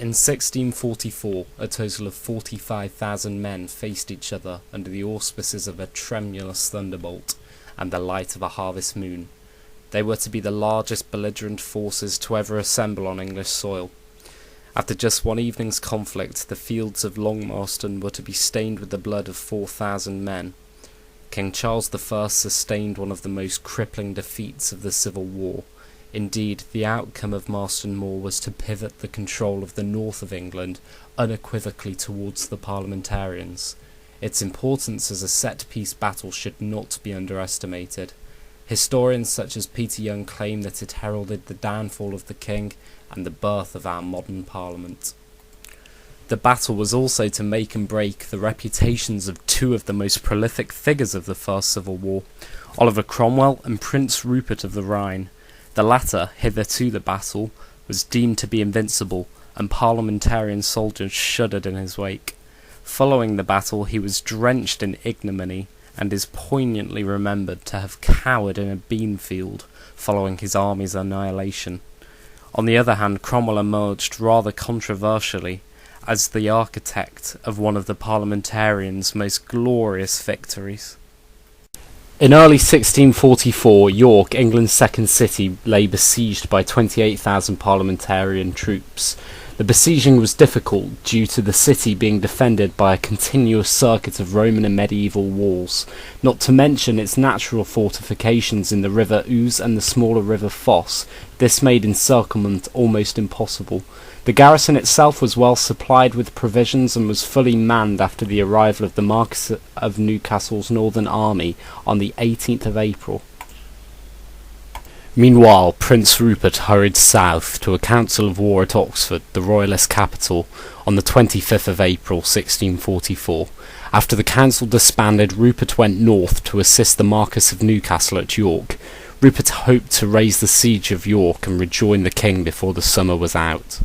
In 1644, a total of 45,000 men faced each other under the auspices of a tremulous thunderbolt and the light of a harvest moon. They were to be the largest belligerent forces to ever assemble on English soil. After just one evening's conflict, the fields of Long Marston were to be stained with the blood of 4,000 men. King Charles I sustained one of the most crippling defeats of the Civil War. Indeed, the outcome of Marston Moor was to pivot the control of the north of England unequivocally towards the parliamentarians. Its importance as a set-piece battle should not be underestimated. Historians such as Peter Young claim that it heralded the downfall of the king and the birth of our modern parliament. The battle was also to make and break the reputations of two of the most prolific figures of the First Civil War, Oliver Cromwell and Prince Rupert of the Rhine. The latter, hitherto the battle, was deemed to be invincible, and parliamentarian soldiers shuddered in his wake. Following the battle, he was drenched in ignominy, and is poignantly remembered to have cowered in a bean field following his army's annihilation. On the other hand, Cromwell emerged rather controversially as the architect of one of the parliamentarians' most glorious victories. In early 1644, York, England's second city, lay besieged by 28,000 parliamentarian troops. The besieging was difficult due to the city being defended by a continuous circuit of Roman and medieval walls, not to mention its natural fortifications in the River Ouse and the smaller River Foss. This made encirclement almost impossible. The garrison itself was well supplied with provisions and was fully manned after the arrival of the Marquis of Newcastle's Northern Army on the 18th of April. Meanwhile, Prince Rupert hurried south to a council of war at Oxford, the royalist capital, on the 25th of April 1644. After the council disbanded, Rupert went north to assist the Marquis of Newcastle at York. Rupert hoped to raise the siege of York and rejoin the king before the summer was out.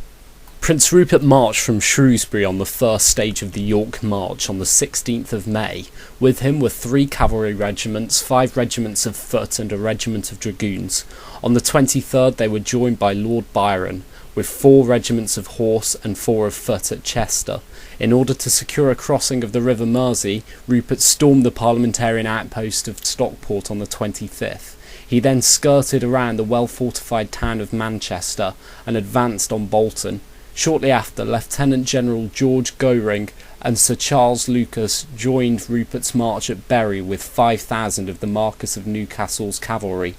Prince Rupert marched from Shrewsbury on the first stage of the York March on the 16th of May. With him were 3 cavalry regiments, 5 regiments of foot and a regiment of dragoons. On the 23rd they were joined by Lord Byron, with 4 regiments of horse and 4 of foot at Chester. In order to secure a crossing of the River Mersey, Rupert stormed the parliamentarian outpost of Stockport on the 25th. He then skirted around the well-fortified town of Manchester and advanced on Bolton. Shortly after, Lieutenant General George Goring and Sir Charles Lucas joined Rupert's march at Bury with 5,000 of the Marquis of Newcastle's cavalry.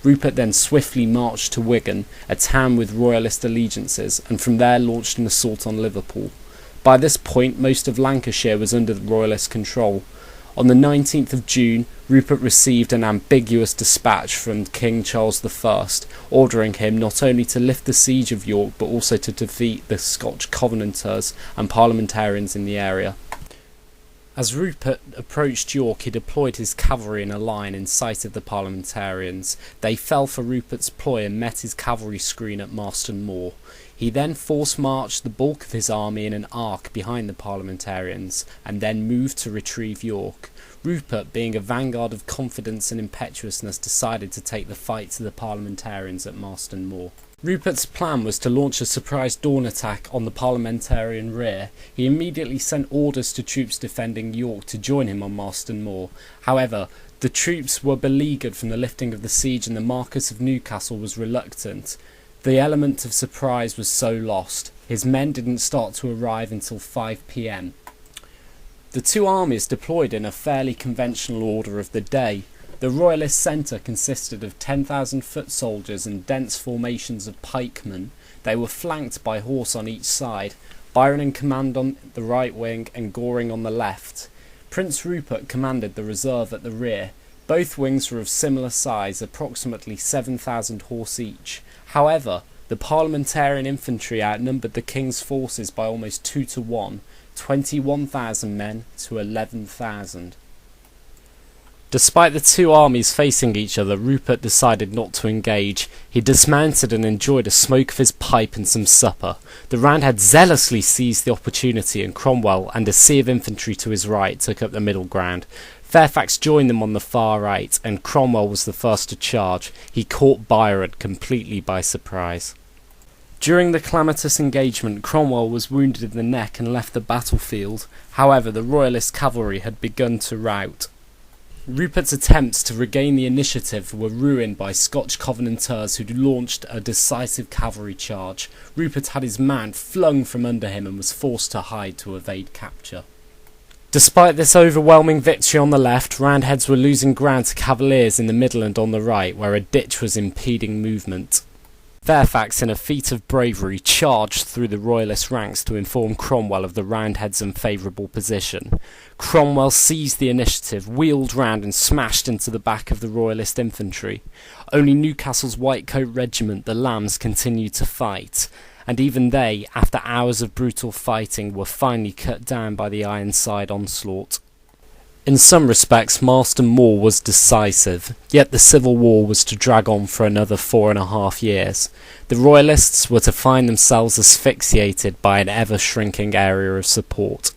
Rupert then swiftly marched to Wigan, a town with royalist allegiances, and from there launched an assault on Liverpool. By this point, most of Lancashire was under royalist control. On the 19th of June, Rupert received an ambiguous dispatch from King Charles I, ordering him not only to lift the siege of York but also to defeat the Scotch Covenanters and parliamentarians in the area. As Rupert approached York, he deployed his cavalry in a line in sight of the parliamentarians. They fell for Rupert's ploy and met his cavalry screen at Marston Moor. He then force-marched the bulk of his army in an arc behind the parliamentarians, and then moved to retrieve York. Rupert, being a vanguard of confidence and impetuousness, decided to take the fight to the parliamentarians at Marston Moor. Rupert's plan was to launch a surprise dawn attack on the parliamentarian rear. He immediately sent orders to troops defending York to join him on Marston Moor. However, the troops were beleaguered from the lifting of the siege, and the Marquis of Newcastle was reluctant. The element of surprise was so lost. His men didn't start to arrive until 5 p.m. The two armies deployed in a fairly conventional order of the day. The royalist centre consisted of 10,000 foot soldiers and dense formations of pikemen. They were flanked by horse on each side, Byron in command on the right wing and Goring on the left. Prince Rupert commanded the reserve at the rear. Both wings were of similar size, approximately 7,000 horse each. However, the parliamentarian infantry outnumbered the king's forces by almost 2 to 1, 21,000 men to 11,000. Despite the two armies facing each other, Rupert decided not to engage. He dismounted and enjoyed a smoke of his pipe and some supper. The Roundhead zealously seized the opportunity, and Cromwell and a sea of infantry to his right took up the middle ground. Fairfax joined them on the far right, and Cromwell was the first to charge. He caught Byron completely by surprise. During the calamitous engagement, Cromwell was wounded in the neck and left the battlefield. However, the Royalist cavalry had begun to rout. Rupert's attempts to regain the initiative were ruined by Scotch Covenanters who launched a decisive cavalry charge. Rupert had his man flung from under him and was forced to hide to evade capture. Despite this overwhelming victory on the left, Roundheads were losing ground to Cavaliers in the middle and on the right, where a ditch was impeding movement. Fairfax, in a feat of bravery, charged through the Royalist ranks to inform Cromwell of the Roundheads' unfavourable position. Cromwell seized the initiative, wheeled round and smashed into the back of the Royalist infantry. Only Newcastle's Whitecoat Regiment, the Lambs, continued to fight, and even they, after hours of brutal fighting, were finally cut down by the Ironside onslaught. In some respects, Marston Moor was decisive, yet the Civil War was to drag on for another 4.5 years. The Royalists were to find themselves asphyxiated by an ever-shrinking area of support.